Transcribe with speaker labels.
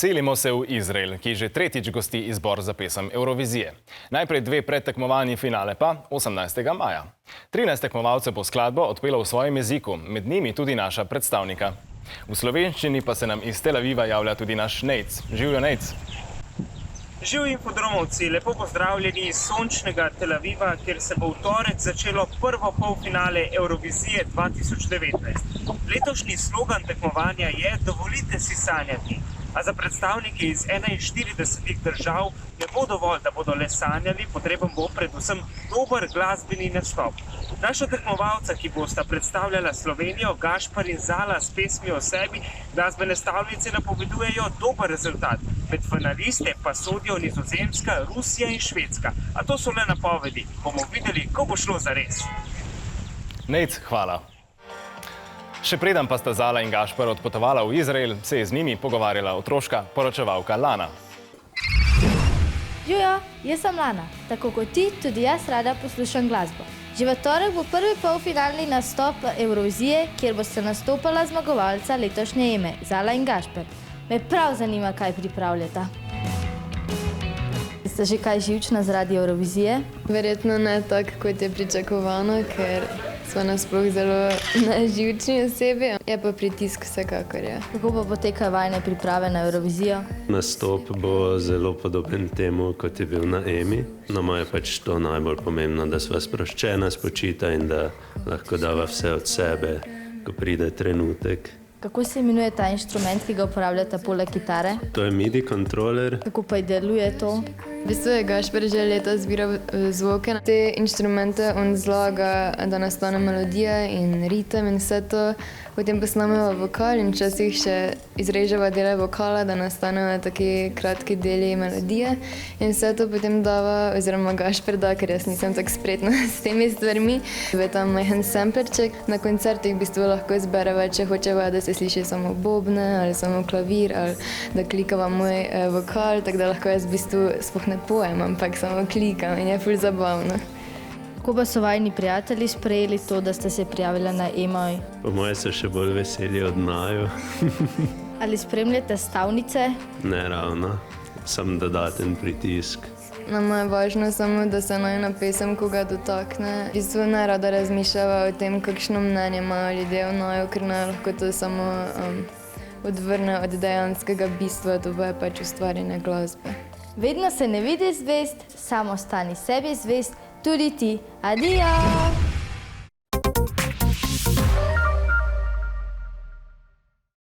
Speaker 1: Selimo se v Izrael, ki že tretjič gosti izbor za pesem Eurovizije. Najprej dve predtekmovalni finale pa 18. maja. 13 tekmovalcev bo skladbo odpelo v svojem jeziku, med njimi tudi naša predstavnika. V slovenščini pa se nam iz Tel Aviva javlja tudi naš Nejc. Živjo, Nejc.
Speaker 2: Živ infodromovci, lepo pozdravljeni iz sončnega Tel Aviva, kjer se bo v torek začelo prvo polfinale Eurovizije 2019. Letošnji slogan tekmovanja je "Dovolite si sanjati", a za predstavnike iz 41 držav ne bo dovolj, da bodo le sanjali, potreben bo predvsem dober glasbeni nastop. Naša tekmovalca, ki bosta predstavljala Slovenijo, Gašper in Zala s pesmijo o sebi, glasbene stavnice napovedujejo dober rezultat. Med finaliste pa sodijo Nizozemska, Rusija in Švedska. A to so le napovedi. Bomo videli, ko bo šlo zares.
Speaker 1: Nejc, hvala. Še preden pa sta Zala in Gašper odpotovala v Izrael, se je z njimi pogovarjala otroška poročevalka Lana.
Speaker 3: Živjo, jaz sem Lana. Tako kot ti, tudi jaz rada poslušam glasbo. Že v torek bo prvi polfinalni nastop Eurovizije, kjer bosta nastopala zmagovalca letošnje Eme, Zala in Gašper. Me prav zanima, kaj pripravljata. Ste že kaj živčna zaradi Eurovizije?
Speaker 4: Verjetno ne tako, kot je pričakovano, ker smo nasploh zelo neživčni osebi. Je pa pritisk vsekakor, ja.
Speaker 3: Kako pa potekajo vajine priprave na Eurovizijo?
Speaker 5: Nastop bo zelo podoben temu, kot je bil na Emi. Nama je pač to najbolj pomembno, da sva sproščena, spočita in da lahko dava vse od sebe, ko pride trenutek.
Speaker 3: Kako se imenuje ta inštrument, ki ga uporabljata poleg kitare?
Speaker 5: To je MIDI kontroler.
Speaker 3: Kako pa deluje to?
Speaker 4: V bistvu je Gašper že leta zbiral zvoke. Te inštrumente on zlaga, da nastane melodija in ritem in vse to. Potem posnameva vokal in včasih še izreževa dele vokala, da nastanejo taki kratki deli melodije. In vse to potem dava, oziroma Gašper da, ker jaz nisem tako spretna s temi stvarmi. Je tam majhen samplerček. Na koncertih v bistvu lahko izbereva, če hočeva, da se sliši samo bobne ali samo klavir ali da klikava moj vokal, tako da lahko jaz v bistvu sploh ne pojem, ampak samo klikam in je ful zabavno.
Speaker 3: Kako pa so vajni prijatelji sprejeli to, da ste se prijavila na EMO?
Speaker 5: Po moje so še bolj veseli od naju.
Speaker 3: Ali spremljate stavnice?
Speaker 5: Ne ravno, samo dodaten pritisk.
Speaker 4: Nama je važno samo, da se najna pesem koga dotakne. V bistvu ne rada razmišljava o tem, kakšno mnenje imajo ljudje o naju, ker ne lahko to samo odvrne od dejanskega bistva, to pa je pač ustvarjanje glasbe.
Speaker 3: Vedno se ne vidi zvest, samo stani sebi zvest, tudi ti. Adijo!